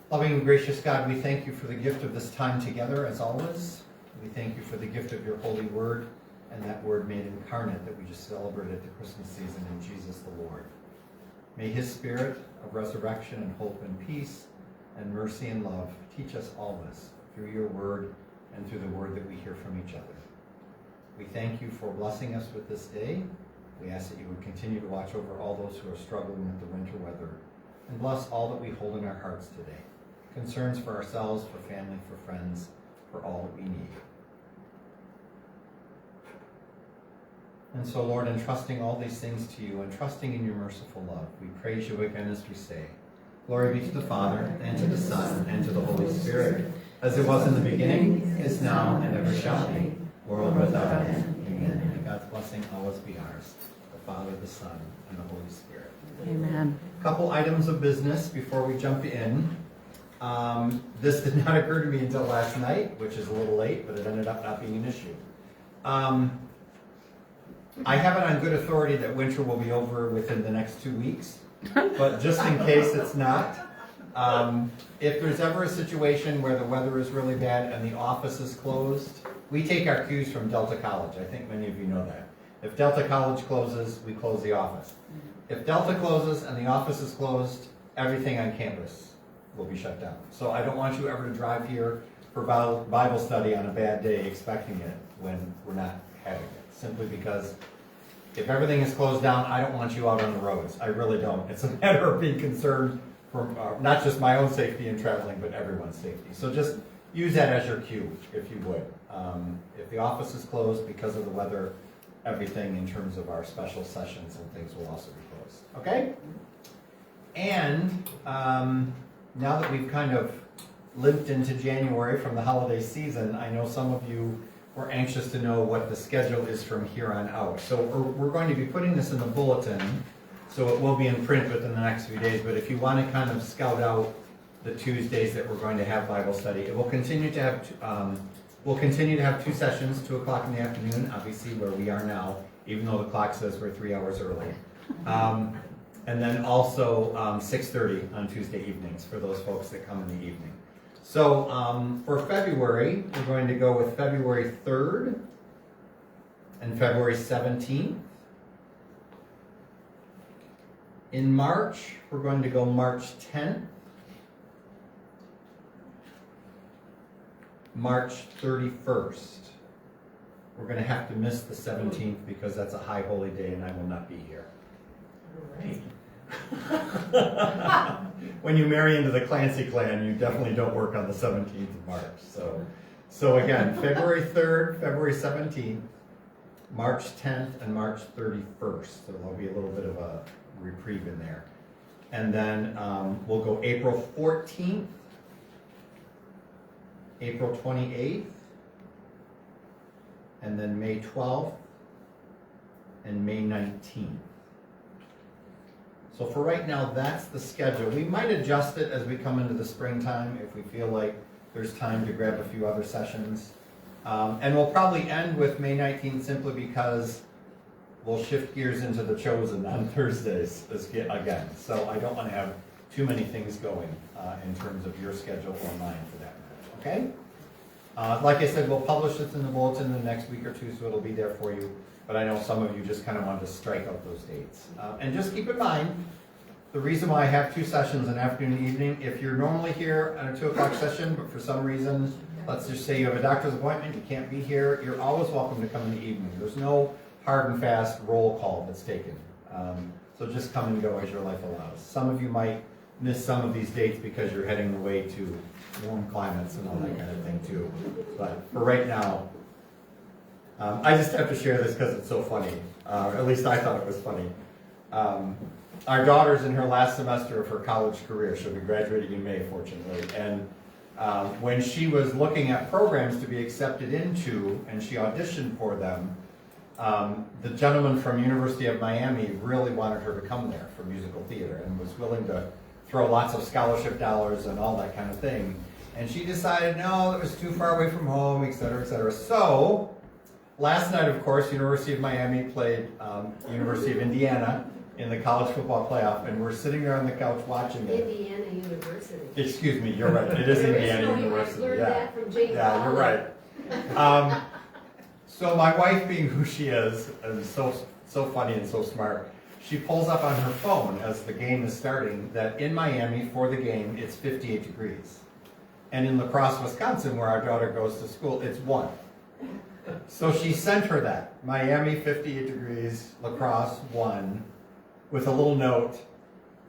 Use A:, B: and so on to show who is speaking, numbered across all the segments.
A: Loving and gracious God, we thank you for the gift of this time together as always. We thank you for the gift of your holy word and that word made incarnate that we just celebrated at the Christmas season in Jesus the Lord. May his spirit of resurrection and hope and peace and mercy and love teach us all this through your word and through the word that we hear from each other. We thank you for blessing us with this day. We ask that you would continue to watch over all those who are struggling with the winter weather and bless all that we hold in our hearts today. Concerns for ourselves, for family, for friends, for all that we need. And so, Lord, entrusting all these things to you and trusting in your merciful love, we praise you again as we say, glory be to the Father, and to the Son, and to the Holy Spirit, as it was in the beginning, is now, and ever shall be, world without end. Amen. May God's blessing always be ours, the Father, the Son, and the Holy Spirit.
B: Amen.
A: A couple items of business before we jump in. This did not occur to me until last night, which is a little late, but it ended up not being an issue. I have it on good authority that winter will be over within the next 2 weeks, but just in case it's not, if there's ever a situation where the weather is really bad and the office is closed, we take our cues from Delta College. I think many of you know that. If Delta College closes, we close the office. If Delta closes and the office is closed, everything on campus will be shut down. So I don't want you ever to drive here for Bible study on a bad day expecting it when we're not having it. Simply because if everything is closed down, I don't want you out on the roads. I really don't. It's a matter of being concerned for not just my own safety in traveling, but everyone's safety. So just use that as your cue, if you would. If the office is closed because of the weather, everything in terms of our special sessions and things will also be closed. Okay? And now that we've kind of limped into January from the holiday season, I know some of you were anxious to know what the schedule is from here on out. So we're going to be putting this in the bulletin, so it will be in print within the next few days, but if you want to kind of scout out the Tuesdays that we're going to have Bible study, it will continue to have, we'll continue to have 2 sessions, 2 o'clock in the afternoon, obviously where we are now, even though the clock says we're 3 hours early. And then also 6:30 on Tuesday evenings for those folks that come in the evening. So for February, we're going to go with February 3rd and February 17th. In March, we're going to go March 10th, March 31st. We're going to have to miss the 17th because that's a high holy day and I will not be here.
C: All right.
A: When you marry into the Clancy clan, you definitely don't work on the 17th of March. So again, February 3rd, February 17th, March 10th, and March 31st. So there'll be a little bit of a reprieve in there. And then we'll go April 14th, April 28th, and then May 12th, and May 19th. So for right now, that's the schedule. We might adjust it as we come into the springtime if we feel like there's time to grab a few other sessions. And we'll probably end with May 19th simply because we'll shift gears into the Chosen on Thursdays again. So I don't want to have too many things going in terms of your schedule or mine for that matter, okay? Like I said, we'll publish this in the bulletin in the next week or two, so it'll be there for you. But I know some of you just kind of wanted to strike out those dates. And just keep in mind, the reason why I have 2 sessions, an afternoon and evening, if you're normally here on a 2 o'clock session, but for some reason, let's just say you have a doctor's appointment, you can't be here, you're always welcome to come in the evening. There's no hard and fast roll call that's taken. So just come and go as your life allows. Some of you might miss some of these dates because you're heading away to warm climates and all that kind of thing too. But for right now, I just have to share this because it's so funny. At least I thought it was funny. Our daughter's in her last semester of her college career. She'll be graduating in May, fortunately. And when she was looking at programs to be accepted into, and she auditioned for them, the gentleman from University of Miami really wanted her to come there for musical theater and was willing to throw lots of scholarship dollars and all that kind of thing. And she decided, no, it was too far away from home, et cetera, et cetera. So last night, of course, University of Miami played University of Indiana in the college football playoff, and we're sitting there on the couch watching it.
B: Indiana University.
A: Excuse me, you're right. It is Indiana University.
B: Learned that from Jake
A: Yeah, you're right. So my wife, being who she is, and so funny and so smart, she pulls up on her phone as the game is starting that in Miami for the game it's 58 degrees, and in La Crosse, Wisconsin, where our daughter goes to school, it's 1. So she sent her that Miami 58 degrees, La Crosse 1, with a little note,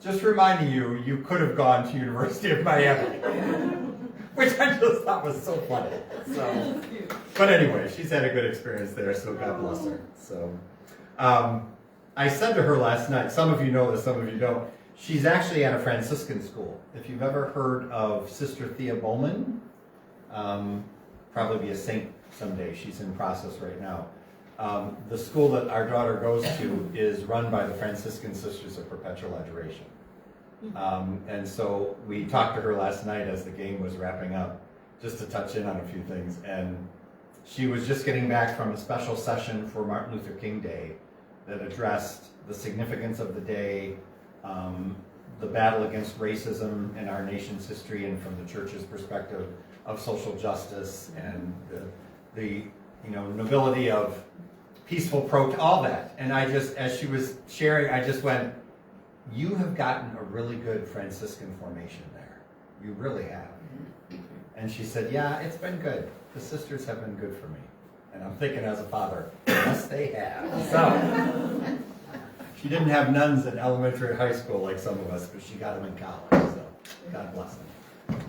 A: just reminding you, you could have gone to University of Miami. Which I just thought was so funny. So, but anyway, she's had a good experience there, so God bless her. So, I said to her last night, some of you know this, some of you don't, she's actually at a Franciscan school. If you've ever heard of Sister Thea Bowman, probably be a saint someday. She's in process right now. The school that our daughter goes to is run by the Franciscan Sisters of Perpetual Adoration. And so we talked to her last night as the game was wrapping up, just to touch in on a few things. And she was just getting back from a special session for Martin Luther King Day that addressed the significance of the day, the battle against racism in our nation's history, and from the church's perspective of social justice and the nobility of peaceful protest, all that. And I just, as she was sharing, I just went, you have gotten a really good Franciscan formation there. You really have. And she said, yeah, it's been good. The sisters have been good for me. And I'm thinking as a father, yes, they have. So, she didn't have nuns in elementary and high school like some of us, but she got them in college. So, God bless them.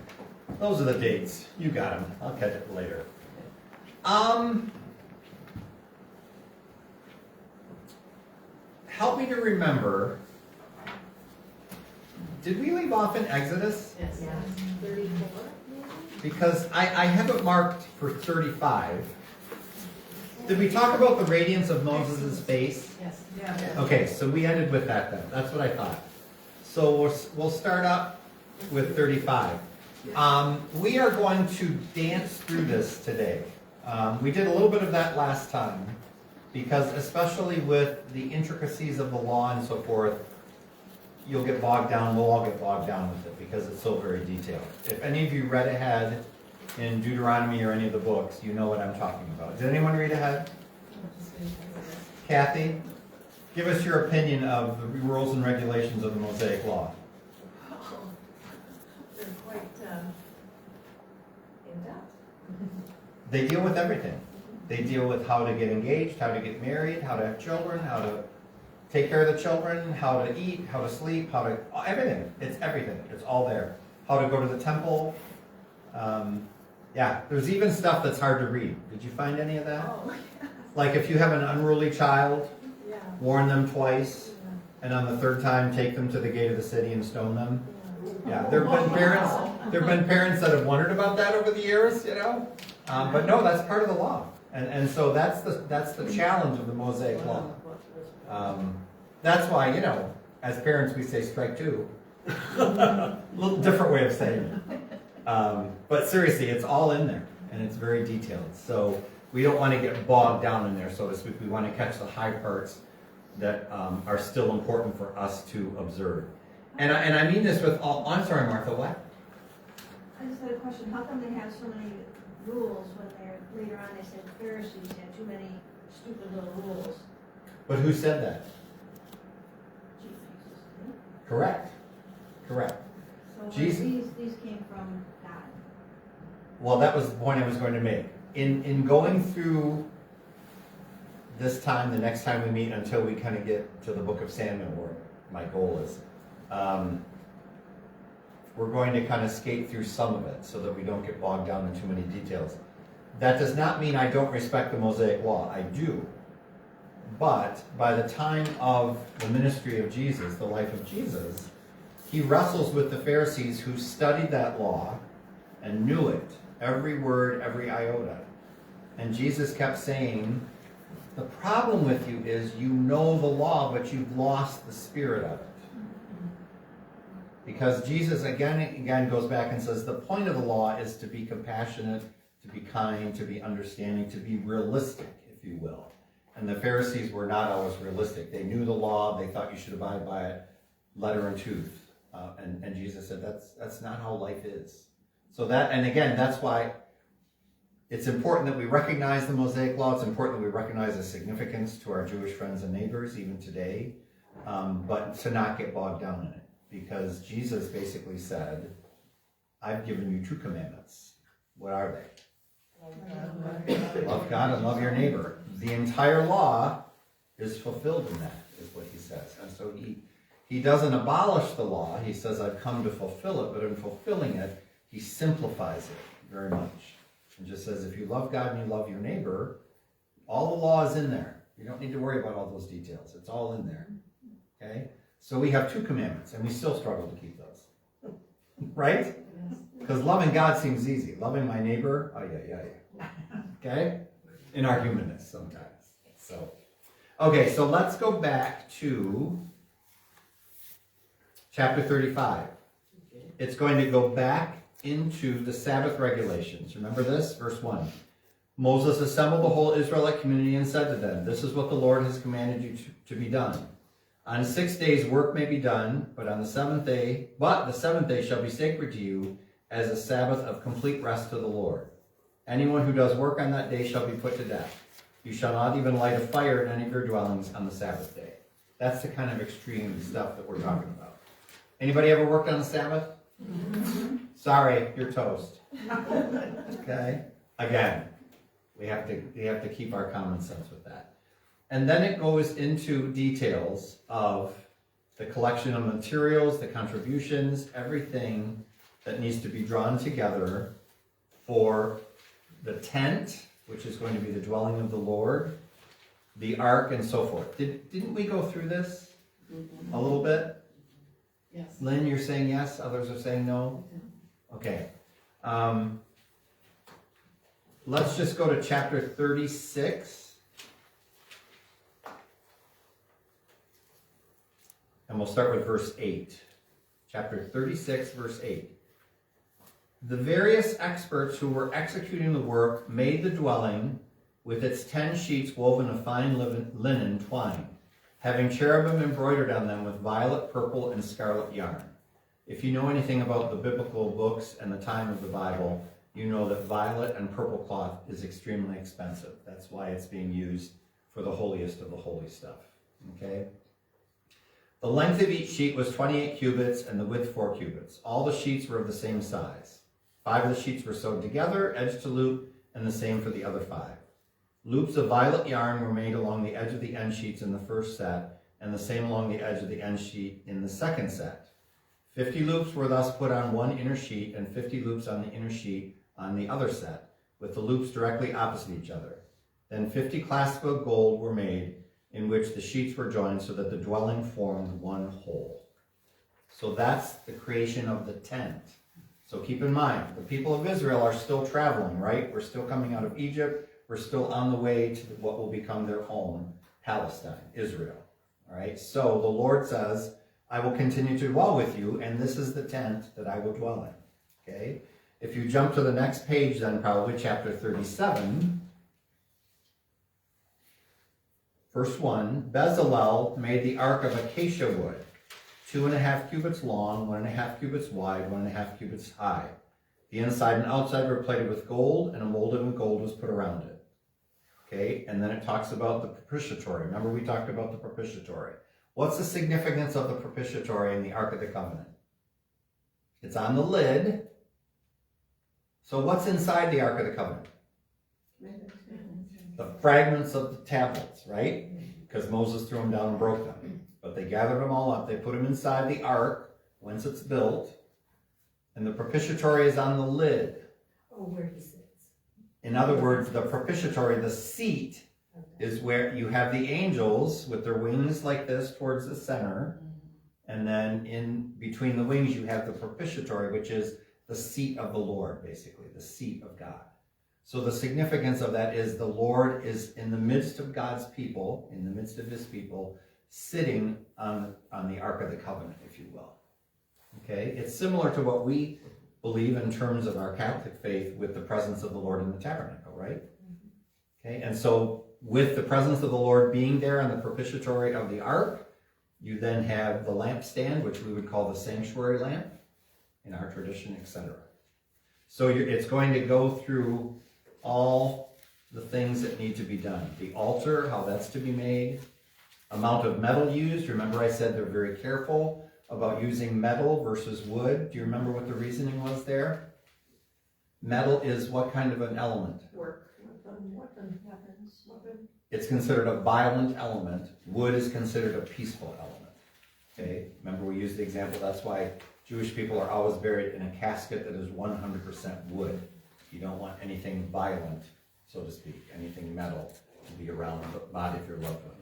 A: Those are the dates. You got them. I'll catch it later. Help me to remember. Did we leave off in Exodus?
B: Yes. 34, maybe?
A: Because I have it marked for 35. Did we talk about the radiance of Moses' face?
B: Yes.
C: Yeah.
A: Okay, so we ended with that then. That's what I thought. So we'll start up with 35. We are going to dance through this today. We did a little bit of that last time, because especially with the intricacies of the law and so forth, you'll get bogged down, we'll all get bogged down with it because it's so very detailed. If any of you read ahead in Deuteronomy or any of the books, you know what I'm talking about. Did anyone read ahead? Kathy, give us your opinion of the rules and regulations of the Mosaic Law.
C: They're quite in-depth.
A: They deal with everything. They deal with how to get engaged, how to get married, how to have children, how to take care of the children, how to eat, how to sleep, how to, everything. It's everything. It's all there. How to go to the temple. Yeah, there's even stuff that's hard to read. Did you find any of that?
C: Oh,
A: Like if you have an unruly child,
C: yeah.
A: warn them twice, and on the third time take them to the gate of the city and stone them. Yeah, there have been parents that have wondered about that over the years, you know. But no, that's part of the law, and so that's the challenge of the Mosaic Law. That's why, you know, as parents we say strike two. A little different way of saying it. But seriously, it's all in there, and it's very detailed. So we don't want to get bogged down in there, so to speak. We want to catch the high parts that are still important for us to observe. And I mean this with all. I'm sorry, Martha. What?
D: I just had a question. How come they have so many rules when they're later on they said the Pharisees had too many stupid little rules?
A: But who said that?
D: Jesus did.
A: Correct. Correct.
D: So
A: Jesus.
D: These came from God.
A: Well, that was the point I was going to make. In going through this time, the next time we meet, until we kind of get to the book of Samuel, where my goal is, we're going to kind of skate through some of it so that we don't get bogged down in too many details. That does not mean I don't respect the Mosaic Law. I do. But by the time of the ministry of Jesus, the life of Jesus, he wrestles with the Pharisees who studied that law and knew it, every word, every iota. And Jesus kept saying, the problem with you is you know the law, but you've lost the spirit of it. Because Jesus again and again goes back and says the point of the law is to be compassionate, to be kind, to be understanding, to be realistic, if you will. And the Pharisees were not always realistic. They knew the law, they thought you should abide by it, letter and tooth. And Jesus said that's not how life is. So that, and again, that's why it's important that we recognize the Mosaic Law. It's important that we recognize the significance to our Jewish friends and neighbors, even today, but to not get bogged down in it. Because Jesus basically said, I've given you 2 commandments. What are they? Love God and love your neighbor. The entire law is fulfilled in that, is what he says. And so he doesn't abolish the law. He says, I've come to fulfill it, but in fulfilling it, he simplifies it very much. And just says, if you love God and you love your neighbor, all the law is in there. You don't need to worry about all those details. It's all in there. Okay? So we have 2 commandments, and we still struggle to keep those. Right? Because loving God seems easy. Loving my neighbor, okay? In our humanness sometimes. So, okay, so let's go back to chapter 35. It's going to go back into the Sabbath regulations. Remember this? Verse 1. Moses assembled the whole Israelite community and said to them, this is what the Lord has commanded you to be done. On 6 days work may be done, but the seventh day shall be sacred to you as a Sabbath of complete rest to the Lord. Anyone who does work on that day shall be put to death. You shall not even light a fire in any of your dwellings on the Sabbath day. That's the kind of extreme stuff that we're talking about. Anybody ever worked on the Sabbath? Sorry, you're toast. Okay? Again, we have to keep our common sense with that. And then it goes into details of the collection of materials, the contributions, everything that needs to be drawn together for the tent, which is going to be the dwelling of the Lord, the ark, and so forth. Didn't we go through this a little bit?
C: Yes.
A: Lynn, you're saying yes, others are saying no? Okay. Let's just go to chapter 36. And we'll start with verse 8. Chapter 36, verse 8. The various experts who were executing the work made the dwelling with its 10 sheets woven of fine linen twine, having cherubim embroidered on them with violet, purple, and scarlet yarn. If you know anything about the biblical books and the time of the Bible, you know that violet and purple cloth is extremely expensive. That's why it's being used for the holiest of the holy stuff. Okay? The length of each sheet was 28 cubits and the width 4 cubits. All the sheets were of the same size. 5 of the sheets were sewed together, edge to loop, and the same for the other 5. Loops of violet yarn were made along the edge of the end sheets in the first set, and the same along the edge of the end sheet in the second set. 50 loops were thus put on one inner sheet, and 50 loops on the inner sheet on the other set, with the loops directly opposite each other. Then 50 clasps of gold were made, in which the sheets were joined so that the dwelling formed one whole. So that's the creation of the tent. So keep in mind, the people of Israel are still traveling, right? We're still coming out of Egypt. We're still on the way to what will become their home, Palestine, Israel. All right? So the Lord says, I will continue to dwell with you, and this is the tent that I will dwell in. Okay? If you jump to the next page, then probably chapter 37, verse 1, Bezalel made the ark of acacia wood, 2.5 cubits long, 1.5 cubits wide, 1.5 cubits high. The inside and outside were plated with gold, and a mold of gold was put around it. Okay, and then it talks about the propitiatory. Remember we talked about the propitiatory. What's the significance of the propitiatory in the Ark of the Covenant? It's on the lid. So what's inside the Ark of the Covenant? The fragments of the tablets, right? Because Moses threw them down and broke them. But they gathered them all up. They put them inside the ark, once it's built. And the propitiatory is on the lid.
B: Oh, where he sits.
A: In other words, the propitiatory, the seat, is where you have the angels with their wings like this towards the center. And then in between the wings, you have the propitiatory, which is the seat of the Lord, basically, the seat of God. So the significance of that is the Lord is in the midst of God's people, in the midst of his people, sitting on the Ark of the Covenant, if you will. Okay? It's similar to what we believe in terms of our Catholic faith with the presence of the Lord in the tabernacle, right? Okay? And so with the presence of the Lord being there on the propitiatory of the ark, you then have the lampstand, which we would call the sanctuary lamp in our tradition, etc. So it's going to go through all the things that need to be done. The altar, how that's to be made, amount of metal used. Remember I said they're very careful about using metal versus wood. Do you remember what the reasoning was there? Metal is what kind of an element?
B: Work.
D: Weapons.
A: It's considered a violent element. Wood is considered a peaceful element. Okay? Remember we used the example, that's why Jewish people are always buried in a casket that is 100% wood. You don't want anything violent, so to speak, anything metal to be around the body of your loved one.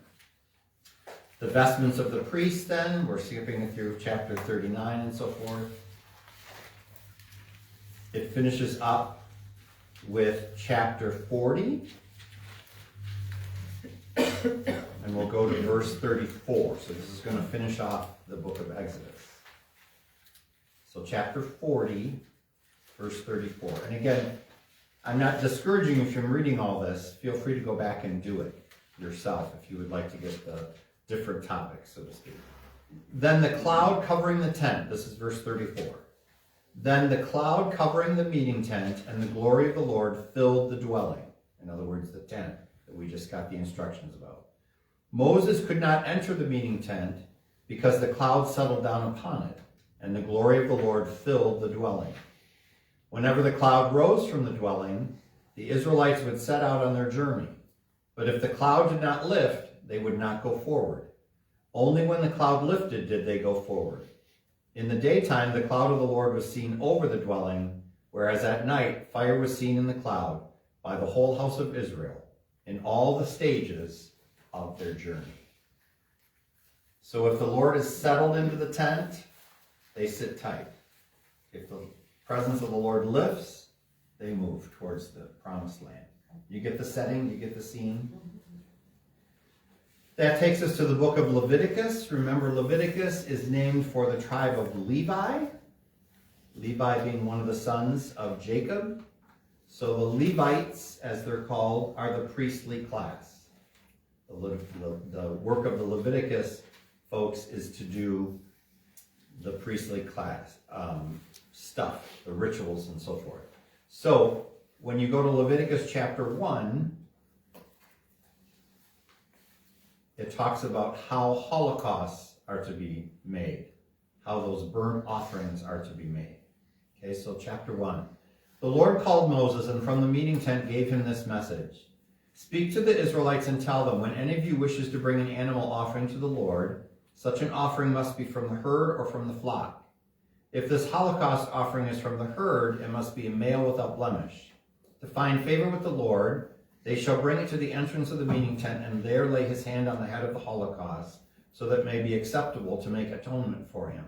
A: The vestments of the priest then, we're skipping through chapter 39 and so forth. It finishes up with chapter 40. And we'll go to verse 34. So this is going to finish off the book of Exodus. So chapter 40, verse 34. And again, I'm not discouraging you from reading all this. Feel free to go back and do it yourself if you would like to get the different topics, so to speak. Then the cloud covering the tent. This is verse 34. Then the cloud covering the meeting tent and the glory of the Lord filled the dwelling. In other words, the tent that we just got the instructions about. Moses could not enter the meeting tent because the cloud settled down upon it, and the glory of the Lord filled the dwelling. Whenever the cloud rose from the dwelling, the Israelites would set out on their journey. But if the cloud did not lift, they would not go forward. Only when the cloud lifted did they go forward. In the daytime, the cloud of the Lord was seen over the dwelling, whereas at night, fire was seen in the cloud by the whole house of Israel in all the stages of their journey. So if the Lord is settled into the tent, they sit tight. If the presence of the Lord lifts, they move towards the promised land. You get the setting, you get the scene. That takes us to the book of Leviticus. Remember, Leviticus is named for the tribe of Levi. Levi being one of the sons of Jacob. So the Levites, as they're called, are the priestly class. The work of the Leviticus folks is to do the priestly class stuff, the rituals and so forth. So when you go to Leviticus chapter 1, it talks about how holocausts are to be made, how those burnt offerings are to be made. Okay, so chapter 1. The Lord called Moses and from the meeting tent gave him this message. Speak to the Israelites and tell them, when any of you wishes to bring an animal offering to the Lord, such an offering must be from the herd or from the flock. If this holocaust offering is from the herd, it must be a male without blemish. To find favor with the Lord, they shall bring it to the entrance of the meeting tent and there lay his hand on the head of the holocaust, so that it may be acceptable to make atonement for him.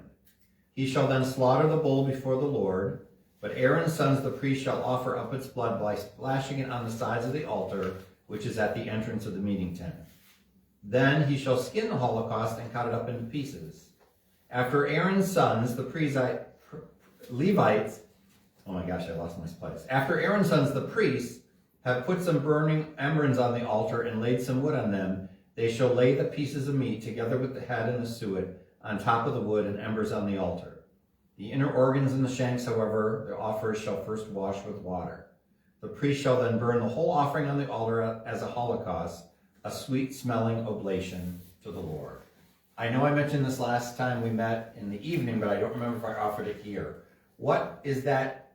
A: He shall then slaughter the bull before the Lord, but Aaron's sons the priest shall offer up its blood by splashing it on the sides of the altar, which is at the entrance of the meeting tent. Then he shall skin the holocaust and cut it up into pieces. After Aaron's sons, the Levites, oh my gosh, I lost my place. After Aaron's sons, the priests, have put some burning embers on the altar and laid some wood on them, they shall lay the pieces of meat together with the head and the suet on top of the wood and embers on the altar. The inner organs and the shanks, however, the offerers shall first wash with water. The priest shall then burn the whole offering on the altar as a holocaust, a sweet-smelling oblation to the Lord. I know I mentioned this last time we met in the evening, but I don't remember if I offered it here. What is that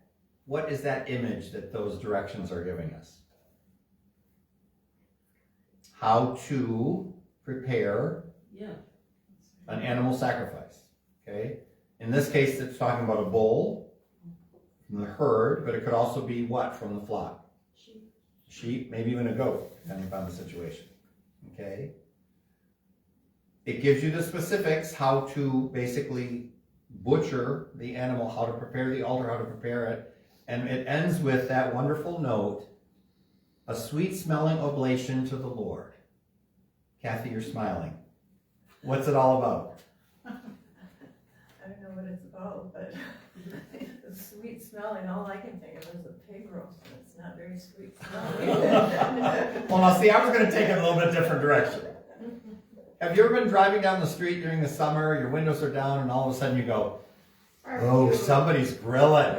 A: image that those directions are giving us? How to prepare an animal sacrifice. Okay? In this case, it's talking about a bull from the herd, but it could also be what from the flock? Sheep, maybe even a goat, depending upon the situation. Okay? It gives you the specifics, how to basically butcher the animal, how to prepare the altar, how to prepare it. And it ends with that wonderful note, a sweet-smelling oblation to the Lord. Kathy, you're smiling. What's it all about?
C: I don't know what it's about, but the sweet smelling, all I can think of is a pig roast, and it's not very sweet smelling.
A: Well, now see, I was gonna take it a little bit different direction. Have you ever been driving down the street during the summer, your windows are down, and all of a sudden you go, oh, somebody's grilling.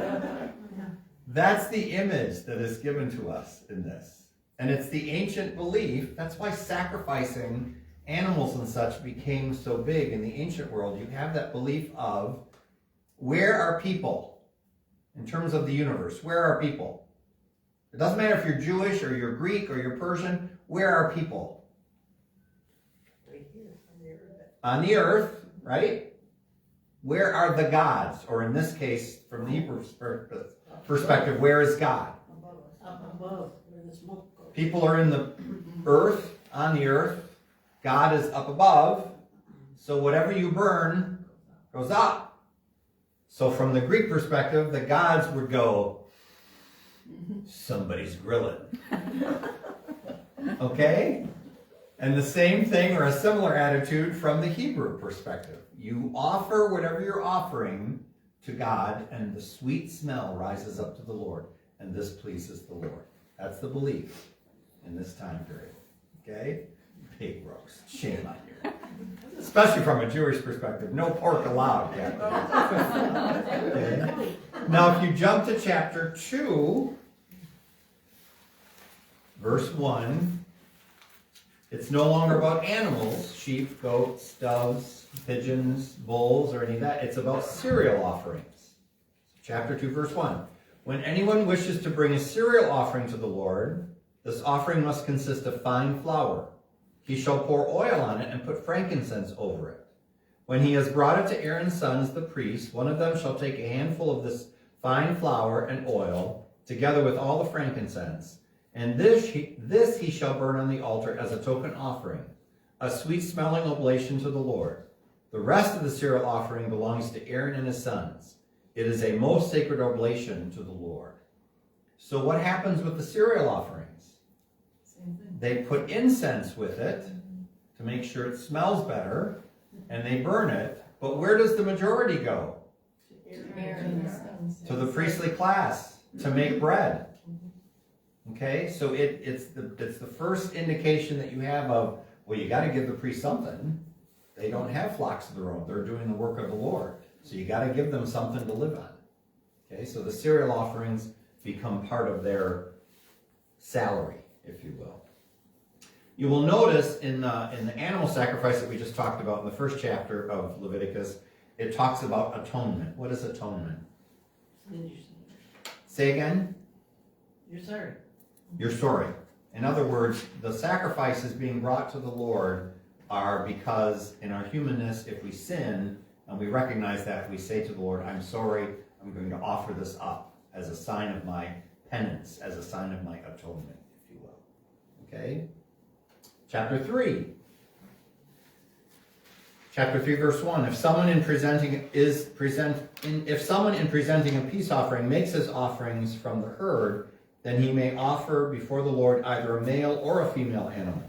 A: That's the image that is given to us in this. And it's the ancient belief, that's why sacrificing animals and such became so big in the ancient world. You have that belief of, where are people? In terms of the universe, where are people? It doesn't matter if you're Jewish or you're Greek or you're Persian, where are people?
C: Right here, on the earth.
A: On the earth, right? Where are the gods? Or in this case, from the Hebrew perspective, where is God?
C: Up above, where the smoke goes.
A: People are in the earth, on the earth. God is up above. So whatever you burn goes up. So from the Greek perspective, the gods would go, somebody's grilling. Okay? And the same thing or a similar attitude from the Hebrew perspective. You offer whatever you're offering to God, and the sweet smell rises up to the Lord, and this pleases the Lord. That's the belief in this time period. Okay? Pig roast. Shame on you. Especially from a Jewish perspective. No pork allowed, Captain. Okay? Now, if you jump to chapter 2, verse 1, it's no longer about animals, sheep, goats, doves, pigeons, bulls, or any of that. It's about cereal offerings. Chapter 2, verse 1. When anyone wishes to bring a cereal offering to the Lord, this offering must consist of fine flour. He shall pour oil on it and put frankincense over it. When he has brought it to Aaron's sons, the priests, one of them shall take a handful of this fine flour and oil, together with all the frankincense, and this he shall burn on the altar as a token offering, a sweet-smelling oblation to the Lord. The rest of the cereal offering belongs to Aaron and his sons. It is a most sacred oblation to the Lord. So what happens with the cereal offerings?
C: Same thing.
A: They put incense with it to make sure it smells better, and they burn it. But where does the majority go?
C: Aaron's sons.
A: To the priestly class to make bread. Okay, so it's the first indication that you have of, well, you got to give the priest something. They don't have flocks of their own. They're doing the work of the Lord. So you got to give them something to live on. Okay, so the cereal offerings become part of their salary, if you will. You will notice in the animal sacrifice that we just talked about in the first chapter of Leviticus, it talks about atonement. What is atonement? Say again?
C: You're sorry.
A: You're sorry. In other words, the sacrifices being brought to the Lord are because in our humanness, if we sin and we recognize that, we say to the Lord, I'm sorry, I'm going to offer this up as a sign of my penance, as a sign of my atonement, if you will. Okay? Chapter 3. Chapter 3, verse 1. If someone in presenting a peace offering makes his offerings from the herd, then he may offer before the Lord either a male or a female animal,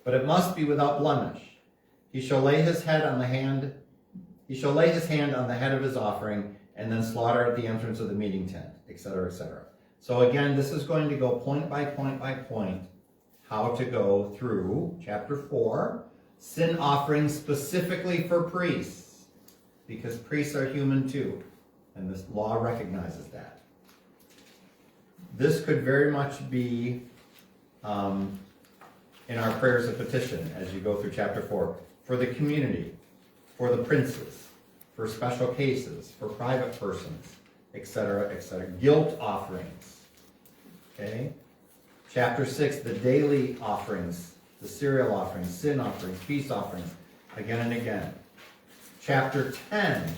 A: but it must be without blemish. He shall lay his hand on the hand of his offering, and then slaughter at the entrance of the meeting tent, etc., etc. So again, this is going to go point by point by point, how to go through chapter 4, sin offerings specifically for priests, because priests are human too, and this law recognizes that. This could very much be in our prayers of petition as you go through chapter 4, for the community, for the princes, for special cases, for private persons, etc., etc. Guilt offerings. Okay? Chapter 6, the daily offerings, the cereal offerings, sin offerings, peace offerings, again and again. Chapter 10.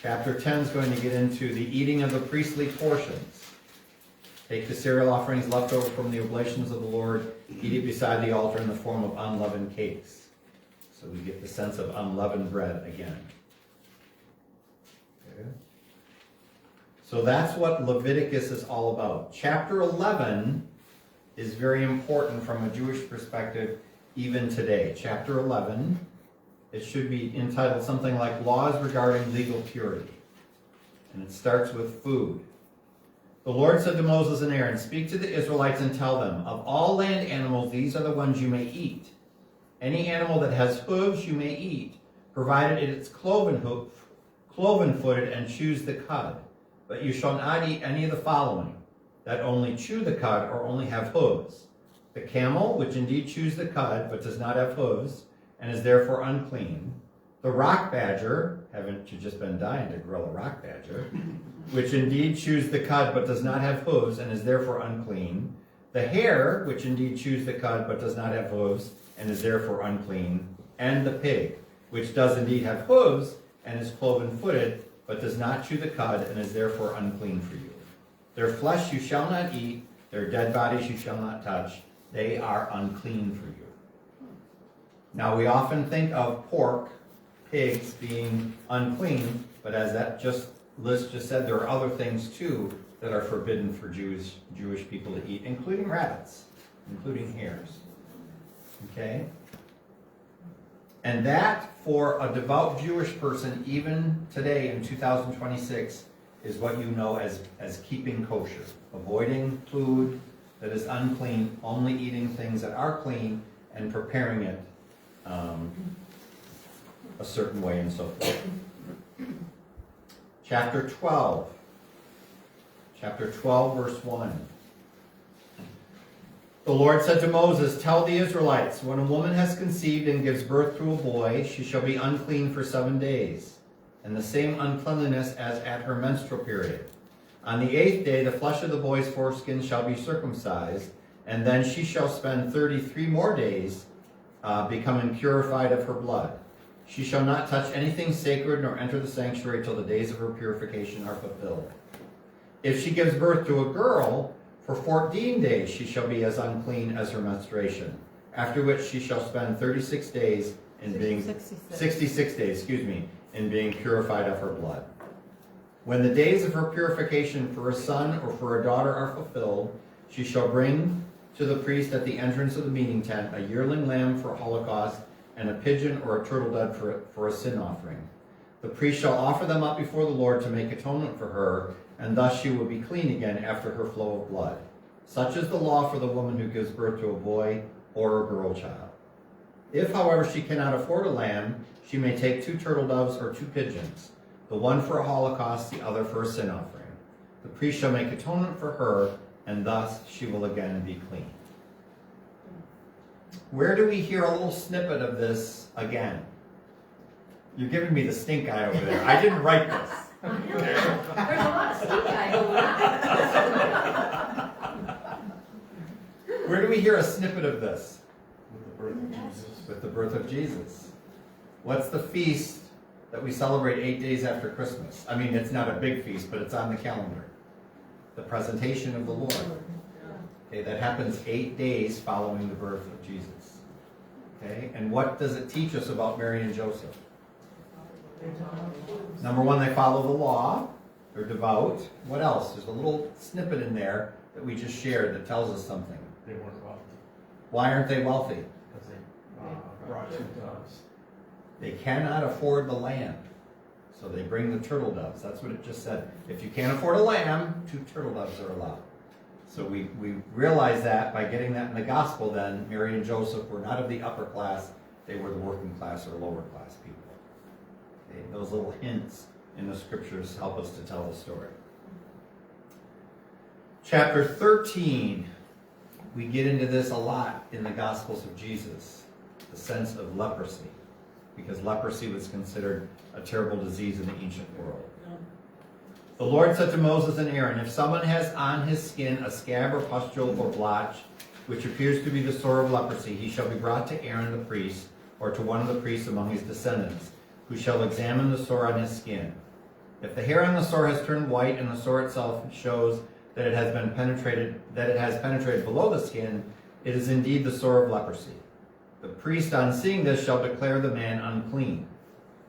A: Chapter 10 is going to get into the eating of the priestly portions. Take the cereal offerings left over from the oblations of the Lord, eat it beside the altar in the form of unleavened cakes. So we get the sense of unleavened bread again. Okay. So that's what Leviticus is all about. Chapter 11 is very important from a Jewish perspective even today. Chapter 11, it should be entitled something like Laws Regarding Legal Purity. And it starts with food. The Lord said to Moses and Aaron, "Speak to the Israelites and tell them, of all land animals, these are the ones you may eat. Any animal that has hooves you may eat, provided it is cloven-footed and chews the cud. But you shall not eat any of the following, that only chew the cud or only have hooves: the camel, which indeed chews the cud, but does not have hooves, and is therefore unclean. The rock badger," haven't you just been dying to grill a rock badger? "Which indeed chews the cud, but does not have hooves, and is therefore unclean. The hare, which indeed chews the cud, but does not have hooves, and is therefore unclean. And the pig, which does indeed have hooves, and is cloven-footed, but does not chew the cud, and is therefore unclean for you. Their flesh you shall not eat, their dead bodies you shall not touch. They are unclean for you." Now we often think of pork, pigs being unclean, but as that Liz just said, there are other things too that are forbidden for Jewish people to eat, including rabbits, including hares. Okay? And that, for a devout Jewish person, even today in 2026, is what you know as keeping kosher. Avoiding food that is unclean, only eating things that are clean, and preparing it a certain way and so forth. Chapter 12, verse 1. The Lord said to Moses, "Tell the Israelites, when a woman has conceived and gives birth to a boy, she shall be unclean for 7 days, and the same uncleanliness as at her menstrual period. On the 8th day, the flesh of the boy's foreskin shall be circumcised, and then she shall spend 33 more days becoming purified of her blood. She shall not touch anything sacred nor enter the sanctuary till the days of her purification are fulfilled. If she gives birth to a girl, for 14 days she shall be as unclean as her menstruation, after which she shall spend 66 days in being 66 days, in being purified of her blood. When the days of her purification for a son or for a daughter are fulfilled, she shall bring to the priest at the entrance of the meeting tent a yearling lamb for Holocaust, and a pigeon or a turtle dove for a sin offering. The priest shall offer them up before the Lord to make atonement for her, and thus she will be clean again after her flow of blood. Such is the law for the woman who gives birth to a boy or a girl child. If, however, she cannot afford a lamb, she may take 2 turtle doves or 2 pigeons, the one for a holocaust, the other for a sin offering. The priest shall make atonement for her, and thus she will again be clean." Where do we hear a little snippet of this again? You're giving me the stink eye over there. I didn't write this.
B: I know. There's a lot of stink eye going on.
A: Where do we hear a snippet of this?
E: With the birth of Jesus.
A: With the birth of Jesus. What's the feast that we celebrate 8 days after Christmas? I mean, it's not a big feast, but it's on the calendar. The presentation of the Lord. Okay, that happens 8 days following the birth of Jesus. Okay, and what does it teach us about Mary and Joseph? Number one, they follow the law. They're devout. What else? There's a little snippet in there that we just shared that tells us something.
E: They weren't wealthy
A: Why aren't they wealthy?
E: because they brought 2 doves.
A: They cannot afford the lamb. So they bring the turtle doves. That's what it just said. If you can't afford a lamb, 2 turtle doves are allowed. So we realize that by getting that in the gospel then, Mary and Joseph were not of the upper class, they were the working class or lower class people. Okay, those little hints in the scriptures help us to tell the story. Chapter 13, we get into this a lot in the Gospels of Jesus, the sense of leprosy, because leprosy was considered a terrible disease in the ancient world. The Lord said to Moses and Aaron, "If someone has on his skin a scab or pustule or blotch, which appears to be the sore of leprosy, he shall be brought to Aaron the priest, or to one of the priests among his descendants, who shall examine the sore on his skin. If the hair on the sore has turned white and the sore itself shows that it has penetrated below the skin, it is indeed the sore of leprosy. The priest, on seeing this, shall declare the man unclean.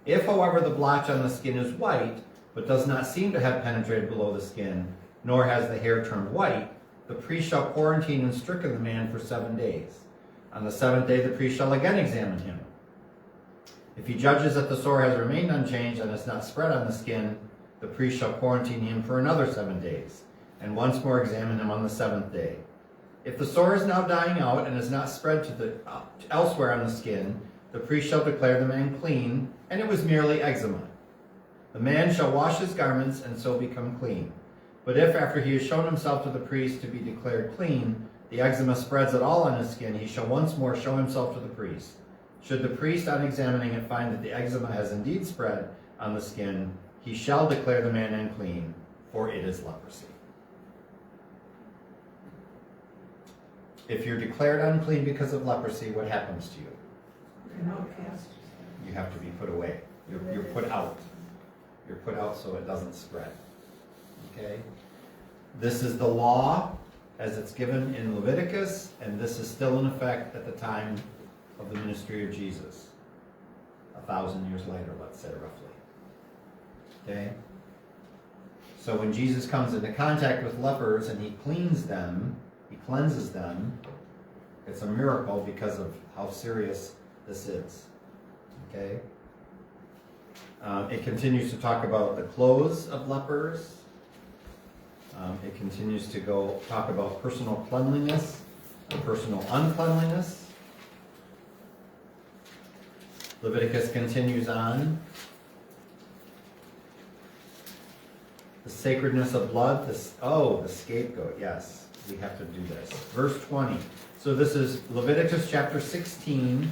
A: If, however, the blotch on the skin is white, but does not seem to have penetrated below the skin, nor has the hair turned white, the priest shall quarantine and stricken the man for 7 days. On the 7th day the priest shall again examine him. If he judges that the sore has remained unchanged and has not spread on the skin, The priest shall quarantine him for another 7 days, and once more examine him on the 7th day. If the sore is now dying out and is not spread to elsewhere on the skin, the priest shall declare the man clean, and it was merely eczema. The man shall wash his garments and so become clean. But if after he has shown himself to the priest to be declared clean, the eczema spreads at all on his skin, he shall once more show himself to the priest. Should the priest on examining it find that the eczema has indeed spread on the skin, he shall declare the man unclean, for it is leprosy. If you're declared unclean because of leprosy, what happens to you? You have to be put away. You're put out. You're put out so it doesn't spread. Okay? This is the law as it's given in Leviticus, and this is still in effect at the time of the ministry of Jesus. 1,000 years later, let's say, roughly. Okay? So when Jesus comes into contact with lepers and he cleans them, he cleanses them, it's a miracle because of how serious this is. Okay? It continues to talk about the clothes of lepers. It continues to talk about personal cleanliness and personal uncleanliness. Leviticus continues on. The sacredness of blood. The scapegoat. Yes, we have to do this. Verse 20. So this is Leviticus chapter 16.